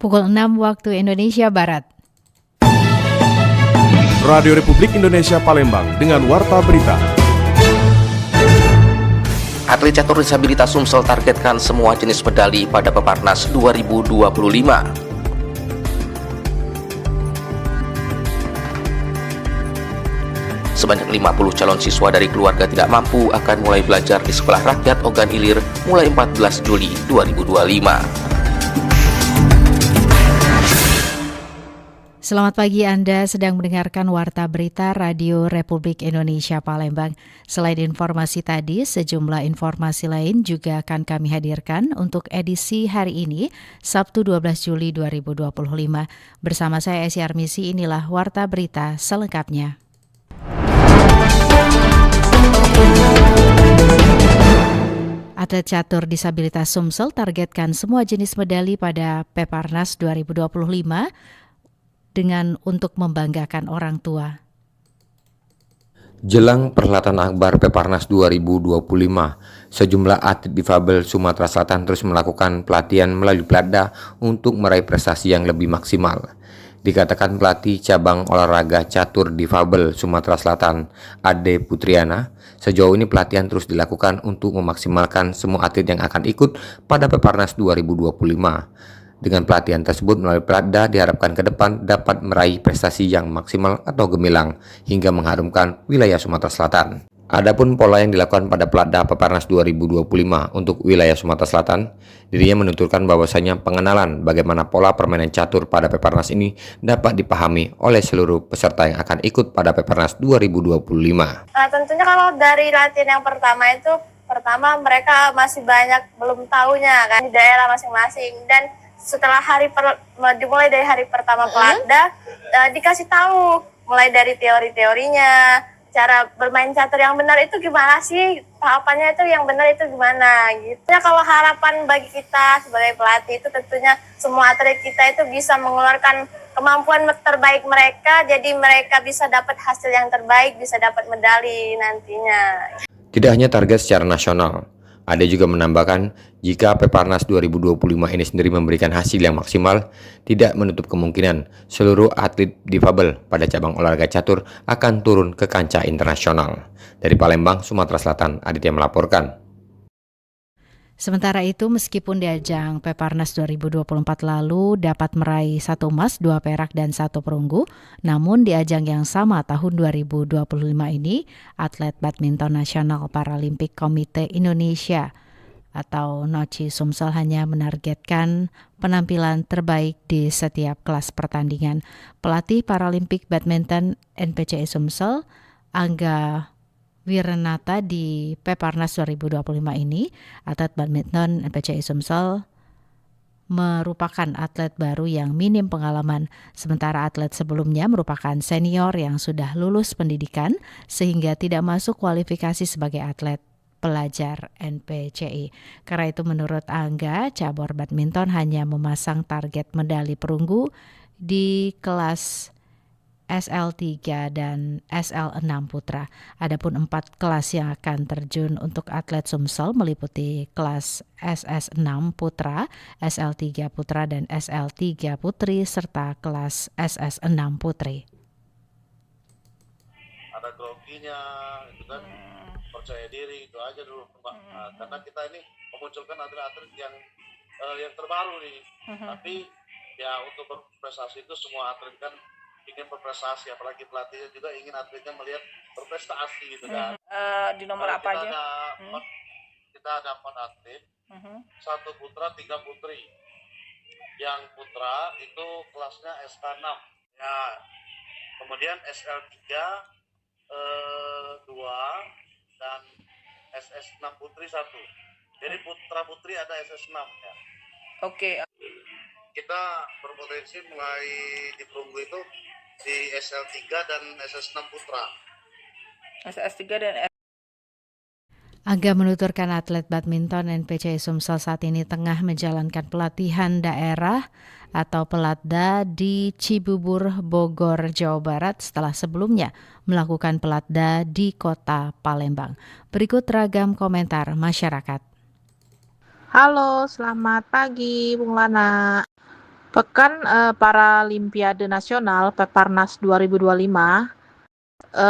pukul 6 waktu Indonesia Barat. Radio Republik Indonesia Palembang dengan Warta Berita. Atlet catur disabilitas Sumsel targetkan semua jenis medali pada Peparnas 2025. Sebanyak 50 calon siswa dari keluarga tidak mampu akan mulai belajar di Sekolah Rakyat Ogan Ilir mulai 14 Juli 2025. Selamat pagi, Anda sedang mendengarkan Warta Berita Radio Republik Indonesia Palembang. Selain informasi tadi, sejumlah informasi lain juga akan kami hadirkan untuk edisi hari ini, Sabtu 12 Juli 2025. Bersama saya Esi Armisi, inilah Warta Berita selengkapnya. Atlet catur disabilitas Sumsel targetkan semua jenis medali pada Peparnas 2025 dengan untuk membanggakan orang tua. Jelang perhelatan akbar Peparnas 2025, sejumlah atlet difabel Sumatera Selatan terus melakukan pelatihan melalui Platda untuk meraih prestasi yang lebih maksimal. Dikatakan pelatih cabang olahraga catur difabel Sumatera Selatan, Ade Putriana, sejauh ini pelatihan terus dilakukan untuk memaksimalkan semua atlet yang akan ikut pada Peparnas 2025. Dengan pelatihan tersebut melalui Platda diharapkan ke depan dapat meraih prestasi yang maksimal atau gemilang hingga mengharumkan wilayah Sumatera Selatan. Adapun pola yang dilakukan pada Platda Peparnas 2025 untuk wilayah Sumatera Selatan, dirinya menuturkan bahwasanya pengenalan bagaimana pola permainan catur pada Peparnas ini dapat dipahami oleh seluruh peserta yang akan ikut pada Peparnas 2025. Tentunya kalau dari latihan yang pertama mereka masih banyak belum tahunya kan di daerah masing-masing, dan setelah dimulai dari hari pertama Platda dikasih tahu mulai dari teori-teorinya, cara bermain catur yang benar itu gimana sih, tahapannya itu yang benar itu gimana gitu. Ya, kalau harapan bagi kita sebagai pelatih itu tentunya semua atlet kita itu bisa mengeluarkan kemampuan terbaik mereka, jadi mereka bisa dapat hasil yang terbaik, bisa dapat medali nantinya. Tidak hanya target secara nasional, Ade juga menambahkan jika Peparnas 2025 ini sendiri memberikan hasil yang maksimal, tidak menutup kemungkinan seluruh atlet difabel pada cabang olahraga catur akan turun ke kancah internasional. Dari Palembang, Sumatera Selatan, Aditya melaporkan. Sementara itu, meskipun di ajang Peparnas 2024 lalu dapat meraih 1 emas, 2 perak, dan 1 perunggu, namun di ajang yang sama tahun 2025 ini, atlet badminton nasional Paralimpik Komite Indonesia atau NOCI Sumsel hanya menargetkan penampilan terbaik di setiap kelas pertandingan. Pelatih Paralimpik Badminton NPCI Sumsel, Angga Wirenata, di Peparnas 2025 ini, atlet badminton NPCI Sumsel merupakan atlet baru yang minim pengalaman, sementara atlet sebelumnya merupakan senior yang sudah lulus pendidikan sehingga tidak masuk kualifikasi sebagai atlet pelajar NPCI. Karena itu menurut Angga, cabur badminton hanya memasang target medali perunggu di kelas SL3 dan SL6 putra. Adapun 4 kelas yang akan terjun untuk atlet Sumsel meliputi kelas SS6 putra, SL3 putra, dan SL3 putri, serta kelas SS6 putri. Ada groginya, itu kan percaya diri, itu aja dulu Mbak. Karena kita ini memunculkan atlet-atlet yang terbaru nih. Tapi ya untuk berprestasi itu semua atlet kan ingin berprestasi, apalagi pelatihnya juga ingin atletnya melihat berprestasi gitu kan. Di nomor apa aja? Kita ada 4 atlet, 1 putra, 3 putri. Yang putra itu kelasnya SK6. Ya, kemudian SL3 2 dan SS6 putri 1. Jadi putra putri ada SS6 ya. Oke. Kita berpotensi mulai di perunggu itu di SL3 dan SS6 putra. SS3 dan Angga menuturkan atlet badminton NPCI Sumsel saat ini tengah menjalankan pelatihan daerah atau Pelatda di Cibubur, Bogor, Jawa Barat setelah sebelumnya melakukan Pelatda di Kota Palembang. Berikut ragam komentar masyarakat. Halo, selamat pagi Bung Lana. Pekan Paralimpiade Nasional Peparnas 2025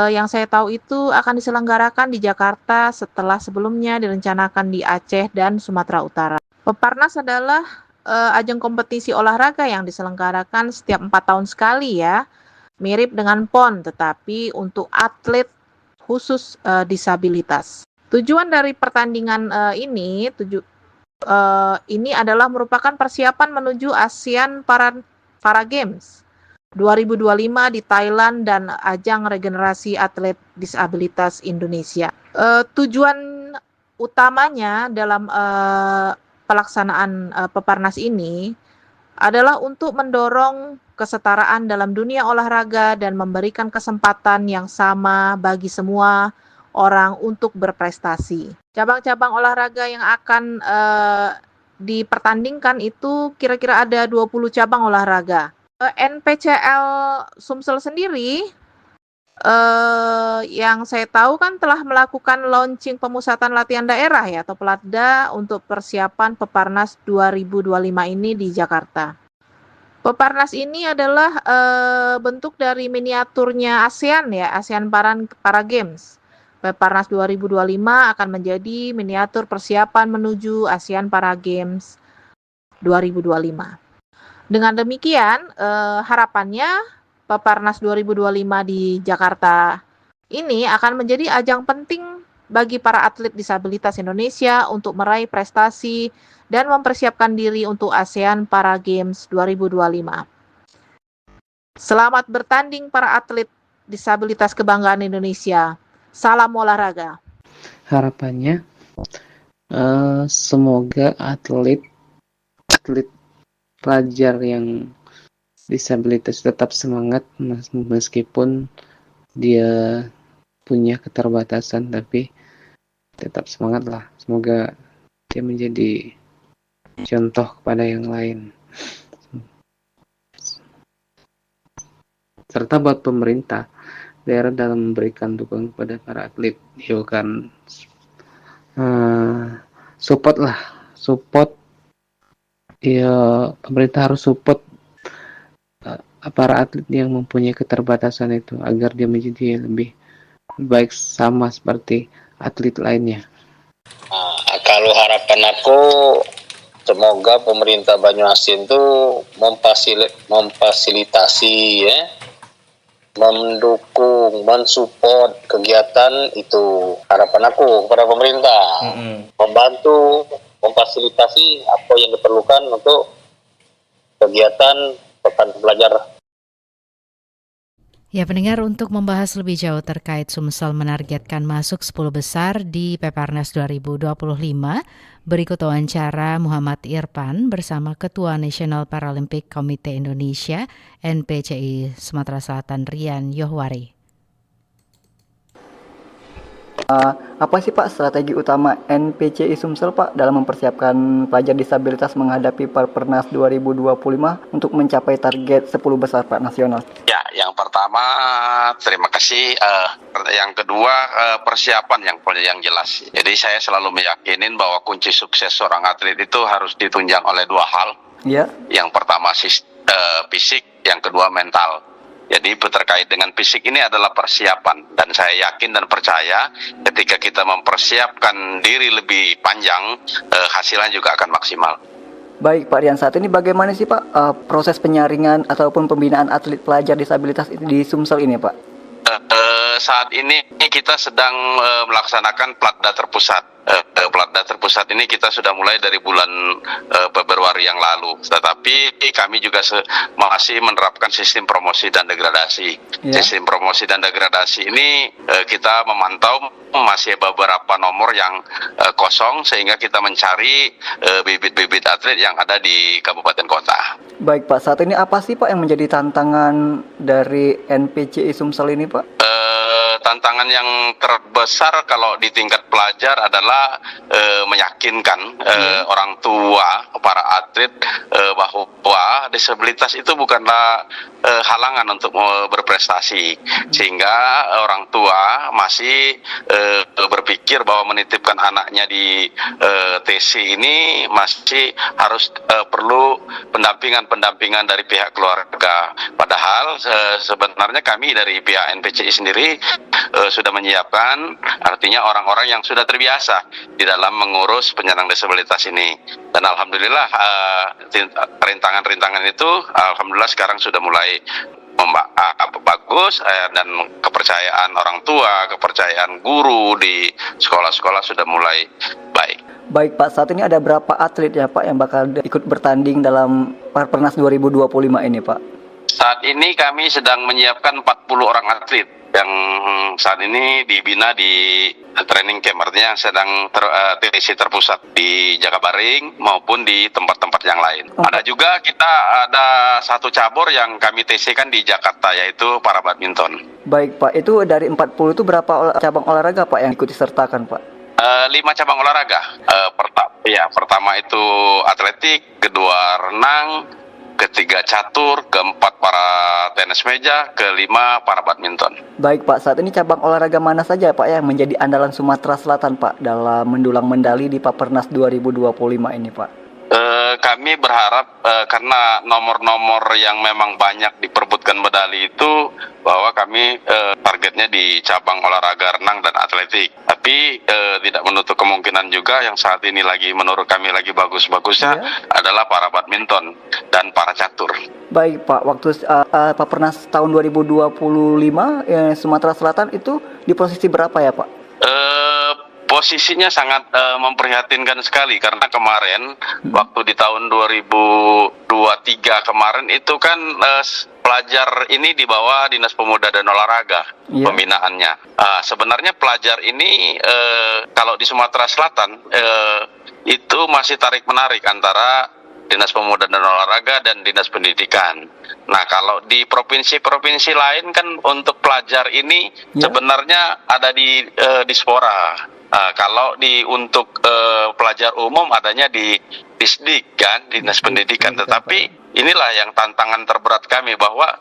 yang saya tahu itu akan diselenggarakan di Jakarta setelah sebelumnya direncanakan di Aceh dan Sumatera Utara. Peparnas adalah ajang kompetisi olahraga yang diselenggarakan setiap 4 tahun sekali ya, mirip dengan PON tetapi untuk atlet khusus disabilitas. Tujuan dari pertandingan ini adalah merupakan persiapan menuju ASEAN Para Games 2025 di Thailand dan ajang regenerasi atlet disabilitas Indonesia. Tujuan utamanya dalam pelaksanaan Peparnas ini adalah untuk mendorong kesetaraan dalam dunia olahraga dan memberikan kesempatan yang sama bagi semua orang untuk berprestasi. Cabang-cabang olahraga yang akan dipertandingkan itu kira-kira ada 20 cabang olahraga. NPCL Sumsel sendiri yang saya tahu kan telah melakukan launching pemusatan latihan daerah ya atau Pelatda untuk persiapan Peparnas 2025 ini di Jakarta. Peparnas ini adalah bentuk dari miniaturnya ASEAN ya, ASEAN Para Games. Peparnas 2025 akan menjadi miniatur persiapan menuju ASEAN Para Games 2025. Dengan demikian, harapannya Peparnas 2025 di Jakarta ini akan menjadi ajang penting bagi para atlet disabilitas Indonesia untuk meraih prestasi dan mempersiapkan diri untuk ASEAN Para Games 2025. Selamat bertanding para atlet disabilitas kebanggaan Indonesia. Salam olahraga. Harapannya semoga atlet pelajar yang disabilitas tetap semangat meskipun dia punya keterbatasan, tapi tetap semangat lah. Semoga dia menjadi contoh kepada yang lain. Serta buat pemerintah daerah dalam memberikan dukungan kepada para atlet, kan support ya, pemerintah harus support para atlet yang mempunyai keterbatasan itu agar dia menjadi lebih baik sama seperti atlet lainnya. Kalau harapan aku semoga pemerintah Banyuasin itu memfasilitasi ya, mendukung, mensupport kegiatan itu. Harapan aku kepada pemerintah membantu, memfasilitasi apa yang diperlukan untuk kegiatan pekan belajar. Ya, pendengar, untuk membahas lebih jauh terkait Sumsel menargetkan masuk 10 besar di Peparnas 2025, berikut wawancara Muhammad Irfan bersama Ketua National Paralympic Committee Indonesia NPCI Sumatera Selatan Rian Yohwari. Apa sih Pak strategi utama NPCI Sumsel Pak dalam mempersiapkan pelajar disabilitas menghadapi Peparnas 2025 untuk mencapai target 10 besar Pak nasional? Ya, yang pertama terima kasih. Yang kedua persiapan yang jelas. Jadi saya selalu meyakinin bahwa kunci sukses seorang atlet itu harus ditunjang oleh dua hal. Ya. Yang pertama fisik, yang kedua mental. Jadi terkait dengan fisik ini adalah persiapan, dan saya yakin dan percaya ketika kita mempersiapkan diri lebih panjang, hasilnya juga akan maksimal. Baik Pak Rian, saat ini bagaimana sih Pak proses penyaringan ataupun pembinaan atlet pelajar disabilitas di Sumsel ini Pak? Saat ini kita sedang melaksanakan Platda terpusat. Platda terpusat ini kita sudah mulai dari bulan Februari yang lalu, tetapi kami juga masih menerapkan sistem promosi dan degradasi. Sistem promosi dan degradasi ini kita memantau masih beberapa nomor yang kosong, sehingga kita mencari bibit-bibit atlet yang ada di kabupaten kota. Baik Pak, saat ini apa sih Pak yang menjadi tantangan dari NPCI Sumsel ini Pak? tantangan yang terbesar kalau di tingkat pelajar adalah meyakinkan orang tua, para atlet bahwa disabilitas itu bukanlah halangan untuk berprestasi, sehingga orang tua masih berpikir bahwa menitipkan anaknya di TC ini masih harus perlu pendampingan dari pihak keluarga. Padahal sebenarnya kami dari pihak NPCI sendiri sudah menyiapkan, artinya orang-orang yang sudah terbiasa di dalam mengurus penyandang disabilitas ini. Dan alhamdulillah rintangan-rintangan itu alhamdulillah sekarang sudah mulai bagus, dan kepercayaan orang tua, kepercayaan guru di sekolah-sekolah sudah mulai baik. Baik Pak, saat ini ada berapa atlet ya Pak yang bakal ikut bertanding dalam Parpernas 2025 ini Pak? Saat ini kami sedang menyiapkan 40 orang atlet yang saat ini dibina di training camp, artinya sedang TC terpusat di Jakabaring maupun di tempat-tempat yang lain. Ada juga kita ada satu cabur yang kami TC kan di Jakarta, yaitu para badminton. Baik Pak, itu dari 40 itu berapa cabang olahraga Pak yang ikut disertakan Pak? 5 cabang olahraga. Pertama itu atletik, kedua renang, ketiga catur, keempat para tenis meja, kelima para badminton. Baik Pak, saat ini cabang olahraga mana saja Pak yang menjadi andalan Sumatera Selatan Pak dalam mendulang medali di Parpernas 2025 ini Pak? Kami berharap karena nomor-nomor yang memang banyak diperebutkan medali itu, bahwa kami targetnya di cabang olahraga renang dan atletik. Tapi tidak menutup kemungkinan juga yang saat ini lagi menurut kami lagi bagus-bagusnya adalah para badminton dan para catur. Baik Pak, waktu Parpernas tahun 2025 Sumatera Selatan itu di posisi berapa ya Pak? Posisinya sangat memprihatinkan sekali, karena kemarin waktu di tahun 2023 kemarin itu kan pelajar ini dibawa Dinas Pemuda dan Olahraga pembinaannya. Sebenarnya pelajar ini kalau di Sumatera Selatan itu masih tarik-menarik antara Dinas Pemuda dan Olahraga dan Dinas Pendidikan. Nah, kalau di provinsi-provinsi lain kan untuk pelajar ini sebenarnya ada di Dispora. Kalau untuk pelajar umum adanya di Disdik kan, Dinas Pendidikan. Tetapi inilah yang tantangan terberat kami, bahwa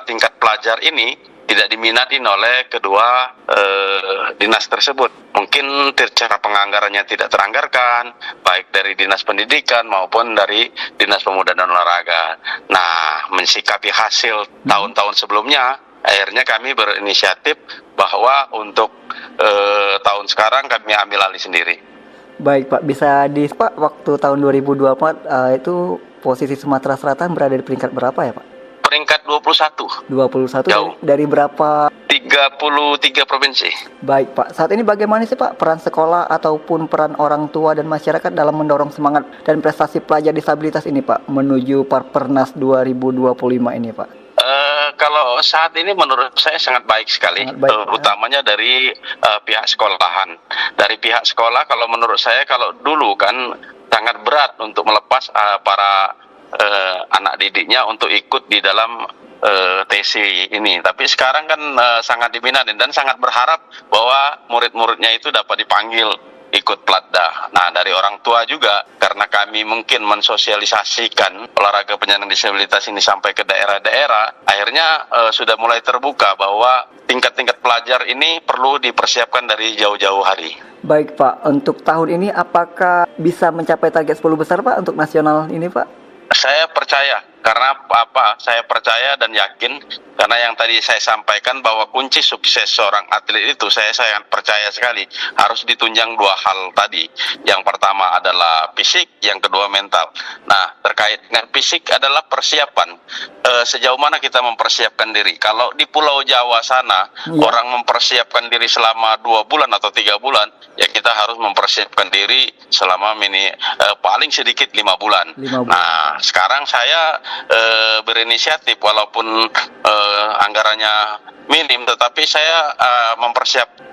tingkat pelajar ini tidak diminatin oleh kedua dinas tersebut. Mungkin cara penganggarannya tidak teranggarkan, baik dari Dinas Pendidikan maupun dari Dinas Pemuda dan Olahraga. Nah, mensikapi hasil tahun-tahun sebelumnya, akhirnya kami berinisiatif bahwa untuk tahun sekarang kami ambil alih sendiri. Baik Pak, bisa Pak waktu tahun 2024 itu posisi Sumatera Selatan berada di peringkat berapa ya Pak? Peringkat 21. 21 Jauh. Dari berapa? 33 provinsi. Baik Pak, saat ini bagaimana sih Pak peran sekolah ataupun peran orang tua dan masyarakat dalam mendorong semangat dan prestasi pelajar disabilitas ini Pak menuju Parpernas 2025 ini Pak? Kalau saat ini menurut saya sangat baik sekali, utamanya dari pihak sekolahan. Dari pihak sekolah, kalau menurut saya, kalau dulu kan sangat berat untuk melepas para anak didiknya untuk ikut di dalam TC ini. Tapi sekarang kan sangat diminatin dan sangat berharap bahwa murid-muridnya itu dapat dipanggil ikut Platda. Nah, dari orang tua juga, karena kami mungkin mensosialisasikan olahraga penyandang disabilitas ini sampai ke daerah-daerah, akhirnya sudah mulai terbuka bahwa tingkat-tingkat pelajar ini perlu dipersiapkan dari jauh-jauh hari. Baik Pak, untuk tahun ini apakah bisa mencapai target 10 besar Pak untuk nasional ini Pak? Saya percaya, karena apa? Saya percaya dan yakin, karena yang tadi saya sampaikan bahwa kunci sukses seorang atlet itu, saya sangat percaya sekali harus ditunjang dua hal tadi. Yang pertama adalah fisik, yang kedua mental. Nah, terkait dengan fisik adalah persiapan. Sejauh mana kita mempersiapkan diri? Kalau di Pulau Jawa sana, orang mempersiapkan diri selama 2 bulan atau 3 bulan, ya kita harus mempersiapkan diri selama paling sedikit 5 bulan. Nah, sekarang saya berinisiatif, walaupun anggarannya minim, tetapi saya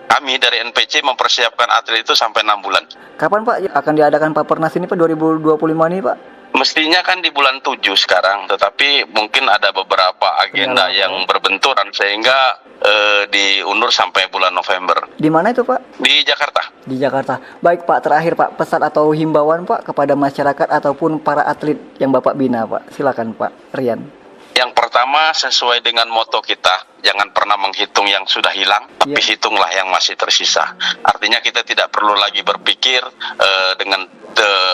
kami dari NPC mempersiapkan atlet itu sampai 6 bulan. Kapan Pak akan diadakan Parpernas ini Pak 2025 ini Pak? Mestinya kan di bulan 7 sekarang, tetapi mungkin ada beberapa agenda yang berbenturan sehingga diundur sampai bulan November. Di mana itu Pak? Di Jakarta. Di Jakarta. Baik Pak, terakhir Pak, pesan atau himbauan Pak kepada masyarakat ataupun para atlet yang Bapak bina Pak. Silakan Pak Rian. Yang pertama, sesuai dengan moto kita, jangan pernah menghitung yang sudah hilang, tapi hitunglah yang masih tersisa. Artinya kita tidak perlu lagi berpikir dengan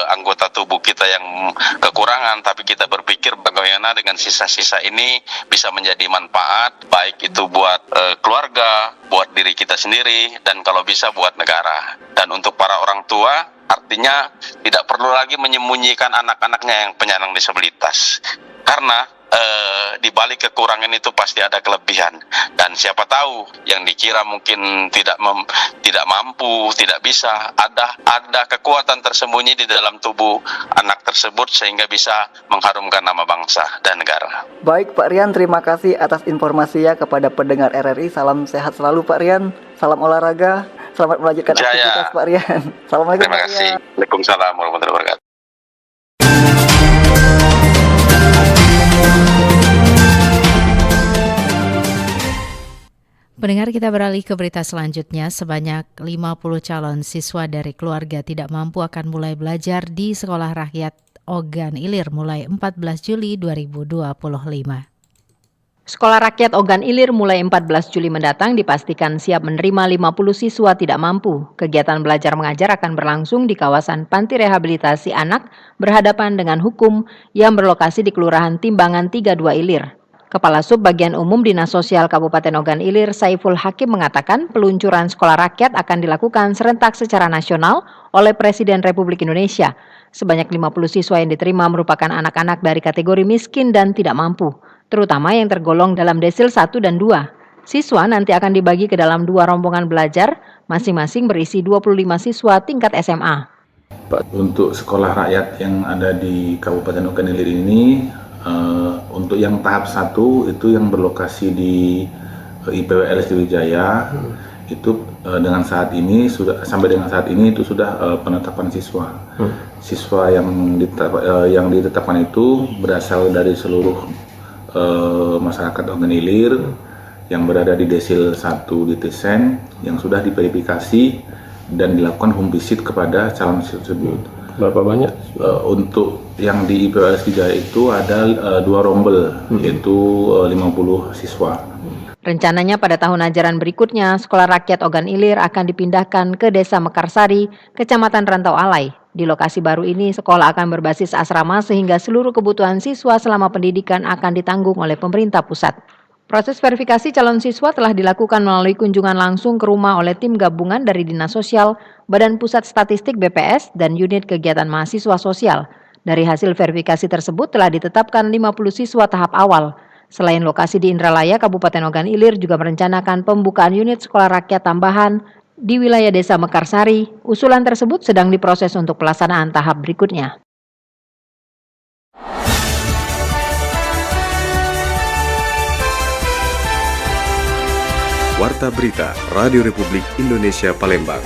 anggota tubuh kita yang kekurangan, tapi kita berpikir bagaimana dengan sisa-sisa ini bisa menjadi manfaat, baik itu buat keluarga, buat diri kita sendiri, dan kalau bisa buat negara. Dan untuk para orang tua, artinya tidak perlu lagi menyembunyikan anak-anaknya yang penyandang disabilitas. Karena di balik kekurangan itu pasti ada kelebihan, dan siapa tahu yang dikira mungkin tidak mampu, tidak bisa, ada kekuatan tersembunyi di dalam tubuh anak tersebut sehingga bisa mengharumkan nama bangsa dan negara. Baik Pak Rian, terima kasih atas informasinya kepada pendengar RRI. Salam sehat selalu Pak Rian, salam olahraga, selamat melanjutkan aktivitas Pak Rian. Assalamualaikum. Terima kasih. Waalaikumsalam warahmatullahi wabarakatuh. Pendengar, kita beralih ke berita selanjutnya. Sebanyak 50 calon siswa dari keluarga tidak mampu akan mulai belajar di Sekolah Rakyat Ogan Ilir mulai 14 Juli 2025. Sekolah Rakyat Ogan Ilir mulai 14 Juli mendatang dipastikan siap menerima 50 siswa tidak mampu. Kegiatan belajar mengajar akan berlangsung di kawasan Panti Rehabilitasi Anak berhadapan dengan hukum yang berlokasi di Kelurahan Timbangan 32 Ilir. Kepala Sub Bagian Umum Dinas Sosial Kabupaten Ogan Ilir, Saiful Hakim mengatakan peluncuran sekolah rakyat akan dilakukan serentak secara nasional oleh Presiden Republik Indonesia. Sebanyak 50 siswa yang diterima merupakan anak-anak dari kategori miskin dan tidak mampu, terutama yang tergolong dalam desil 1 dan 2. Siswa nanti akan dibagi ke dalam 2 rombongan belajar, masing-masing berisi 25 siswa tingkat SMA. Untuk sekolah rakyat yang ada di Kabupaten Ogan Ilir ini, untuk yang tahap 1 itu yang berlokasi di IPWL Sriwijaya, itu dengan saat ini sampai dengan saat ini itu sudah penetapan siswa. Siswa yang ditetapkan itu berasal dari seluruh masyarakat Ogan Ilir yang berada di desil 1 di Tesen yang sudah diverifikasi dan dilakukan home visit kepada calon tersebut. Berapa banyak? Untuk yang di IPWL Sriwijaya itu ada 2 rombel, yaitu 50 siswa. Rencananya pada tahun ajaran berikutnya, Sekolah Rakyat Ogan Ilir akan dipindahkan ke Desa Mekarsari, Kecamatan Rantau Alai. Di lokasi baru ini, sekolah akan berbasis asrama sehingga seluruh kebutuhan siswa selama pendidikan akan ditanggung oleh pemerintah pusat. Proses verifikasi calon siswa telah dilakukan melalui kunjungan langsung ke rumah oleh tim gabungan dari Dinas Sosial, Badan Pusat Statistik BPS, dan Unit Kegiatan Mahasiswa Sosial. Dari hasil verifikasi tersebut telah ditetapkan 50 siswa tahap awal. Selain lokasi di Indralaya, Kabupaten Ogan Ilir juga merencanakan pembukaan unit sekolah rakyat tambahan di wilayah Desa Mekarsari. Usulan tersebut sedang diproses untuk pelaksanaan tahap berikutnya. Warta Berita Radio Republik Indonesia Palembang.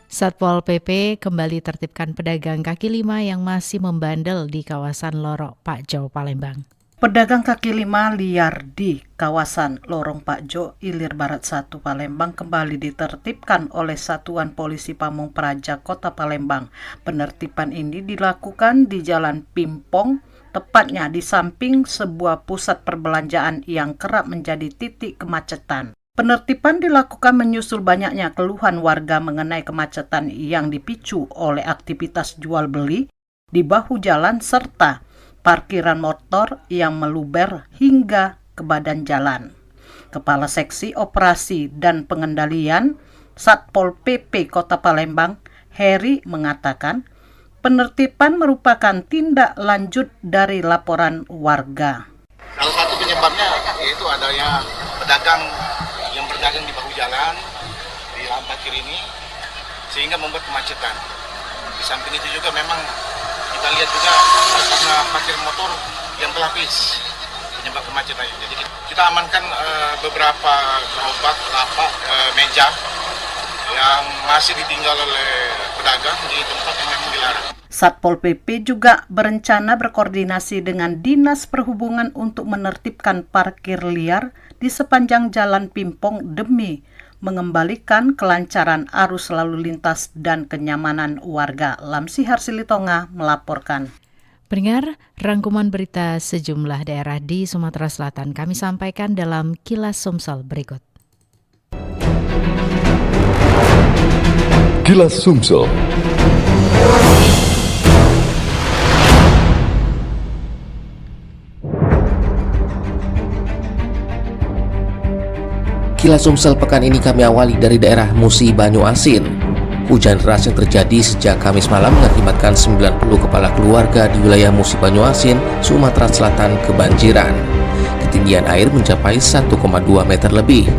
Satpol PP kembali tertibkan pedagang kaki lima yang masih membandel di kawasan Lorong Pakjo, Palembang. Pedagang kaki lima liar di kawasan Lorong Pakjo, Ilir Barat 1, Palembang kembali ditertibkan oleh Satuan Polisi Pamung Praja Kota Palembang. Penertiban ini dilakukan di Jalan Pimpong, tepatnya di samping sebuah pusat perbelanjaan yang kerap menjadi titik kemacetan. Penertiban dilakukan menyusul banyaknya keluhan warga mengenai kemacetan yang dipicu oleh aktivitas jual beli di bahu jalan serta parkiran motor yang meluber hingga ke badan jalan. Kepala Seksi Operasi dan Pengendalian Satpol PP Kota Palembang, Heri, mengatakan penertiban merupakan tindak lanjut dari laporan warga. Salah satu penyebabnya yaitu adanya pedagang yang berdagang di bahu jalan di lahan parkir ini sehingga membuat kemacetan. Di samping itu juga memang kita lihat juga karena parkir motor yang berlapis penyebab kemacetannya. Jadi kita amankan beberapa gerobak, lapak, meja yang masih ditinggal oleh pedagang di tempat yang memang dilarang. Satpol PP juga berencana berkoordinasi dengan Dinas Perhubungan untuk menertibkan parkir liar di sepanjang Jalan Pimpong demi mengembalikan kelancaran arus lalu lintas dan kenyamanan warga. Lamsi Harsilitonga melaporkan. Pendengar, rangkuman berita sejumlah daerah di Sumatera Selatan kami sampaikan dalam Kilas Sumsel berikut. Kilas Sumsel. Kilas Sumsel pekan ini kami awali dari daerah Musi Banyuasin. Hujan deras yang terjadi sejak Kamis malam mengakibatkan 90 kepala keluarga di wilayah Musi Banyuasin, Sumatera Selatan kebanjiran. Ketinggian air mencapai 1,2 meter lebih.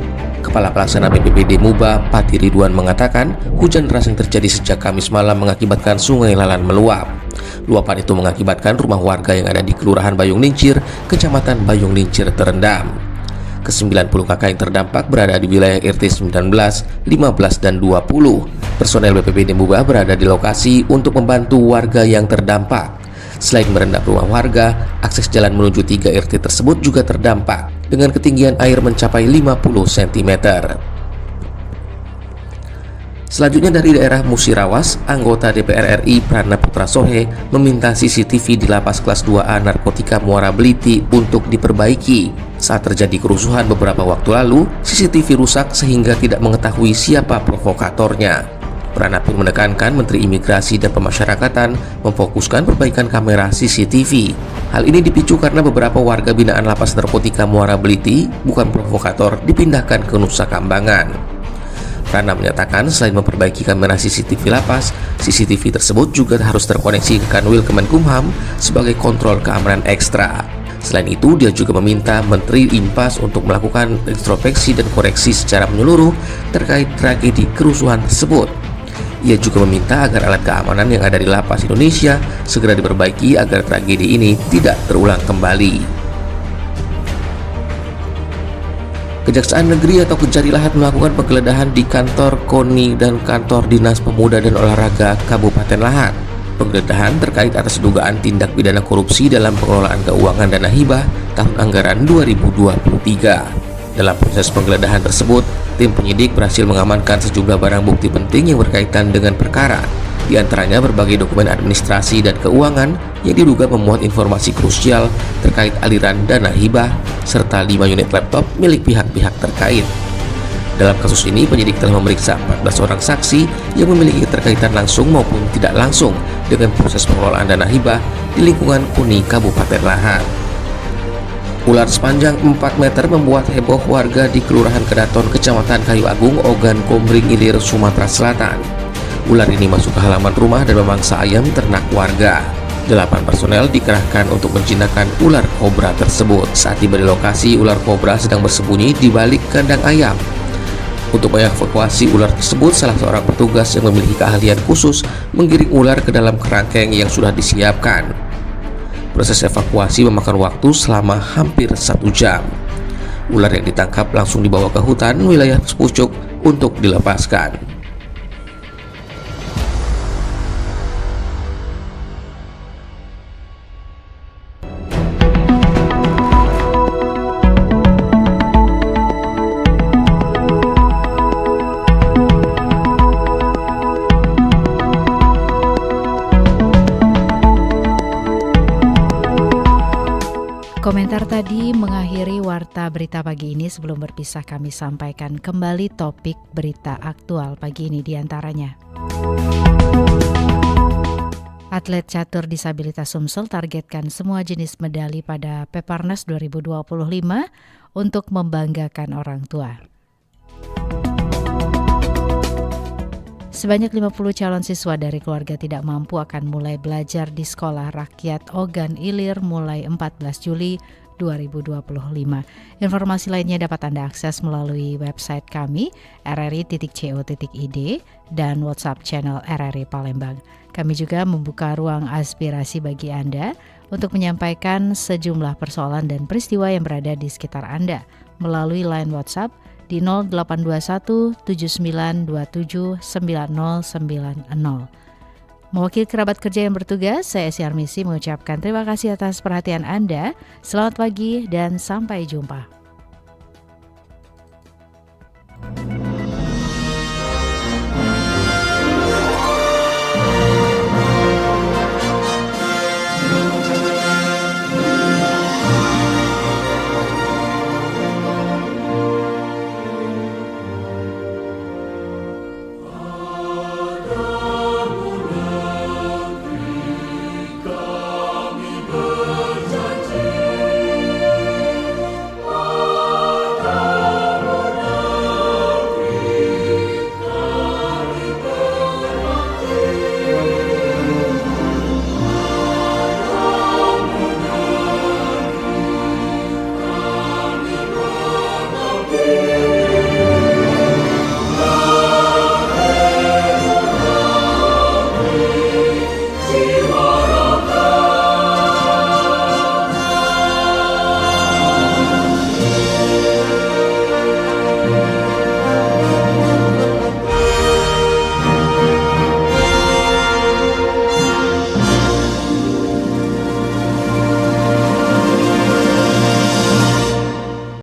Kepala Pelaksana BPBD Muba, Pati Ridwan mengatakan, hujan deras yang terjadi sejak Kamis malam mengakibatkan Sungai Lalan meluap. Luapan itu mengakibatkan rumah warga yang ada di Kelurahan Bayung Lincir, Kecamatan Bayung Lincir terendam. Ke-90 kakak yang terdampak berada di wilayah RT 19, 15, dan 20. Personel BPBD Muba berada di lokasi untuk membantu warga yang terdampak. Selain merendam rumah warga, akses jalan menuju 3 RT tersebut juga terdampak dengan ketinggian air mencapai 50 cm. Selanjutnya dari daerah Musirawas, anggota DPR RI Prana Putra Sohe meminta CCTV di Lapas Kelas 2A Narkotika Muara Beliti untuk diperbaiki. Saat terjadi kerusuhan beberapa waktu lalu, CCTV rusak sehingga tidak mengetahui siapa provokatornya. Prana pun menekankan Menteri Imigrasi dan Pemasyarakatan memfokuskan perbaikan kamera CCTV. Hal ini dipicu karena beberapa warga binaan Lapas Narkotika Muara Beliti, bukan provokator, dipindahkan ke Nusa Kambangan. Prana menyatakan selain memperbaiki kamera CCTV lapas, CCTV tersebut juga harus terkoneksi ke Kanwil Kemenkumham sebagai kontrol keamanan ekstra. Selain itu, dia juga meminta Menteri Impas untuk melakukan introspeksi dan koreksi secara menyeluruh terkait tragedi kerusuhan tersebut. Ia juga meminta agar alat keamanan yang ada di lapas Indonesia segera diperbaiki agar tragedi ini tidak terulang kembali. Kejaksaan Negeri atau Kejari Lahat melakukan penggeledahan di kantor KONI dan kantor Dinas Pemuda dan Olahraga Kabupaten Lahat. Penggeledahan terkait atas dugaan tindak pidana korupsi dalam pengelolaan keuangan dana hibah tahun anggaran 2023. Dalam proses penggeledahan tersebut, tim penyidik berhasil mengamankan sejumlah barang bukti penting yang berkaitan dengan perkara, di antaranya berbagai dokumen administrasi dan keuangan yang diduga memuat informasi krusial terkait aliran dana hibah, serta 5 unit laptop milik pihak-pihak terkait. Dalam kasus ini, penyidik telah memeriksa 14 orang saksi yang memiliki keterkaitan langsung maupun tidak langsung dengan proses pengelolaan dana hibah di lingkungan KONI Kabupaten Lahat. Ular sepanjang 4 meter membuat heboh warga di Kelurahan Kedaton, Kecamatan Kayu Agung, Ogan Komering Ilir, Sumatera Selatan. Ular ini masuk ke halaman rumah dan memangsa ayam ternak warga. 8 personel dikerahkan untuk menjinakkan ular kobra tersebut. Saat tiba di lokasi, ular kobra sedang bersembunyi di balik kandang ayam. Untuk mengevakuasi ular tersebut, salah seorang petugas yang memiliki keahlian khusus menggiring ular ke dalam kerangkeng yang sudah disiapkan. Proses evakuasi memakan waktu selama hampir 1 jam. Ular yang ditangkap langsung dibawa ke hutan wilayah Sepucuk untuk dilepaskan. Komentar tadi mengakhiri Warta Berita pagi ini. Sebelum berpisah, kami sampaikan kembali topik berita aktual pagi ini diantaranya. Atlet catur disabilitas Sumsel targetkan semua jenis medali pada Peparnas 2025 untuk membanggakan orang tua. Sebanyak 50 calon siswa dari keluarga tidak mampu akan mulai belajar di Sekolah Rakyat Ogan Ilir mulai 14 Juli 2025. Informasi lainnya dapat Anda akses melalui website kami rri.co.id dan WhatsApp channel RRI Palembang. Kami juga membuka ruang aspirasi bagi Anda untuk menyampaikan sejumlah persoalan dan peristiwa yang berada di sekitar Anda melalui line WhatsApp di 0821 7927 9090. Mewakili kerabat kerja yang bertugas, saya Esi Armisi mengucapkan terima kasih atas perhatian Anda. Selamat pagi dan sampai jumpa.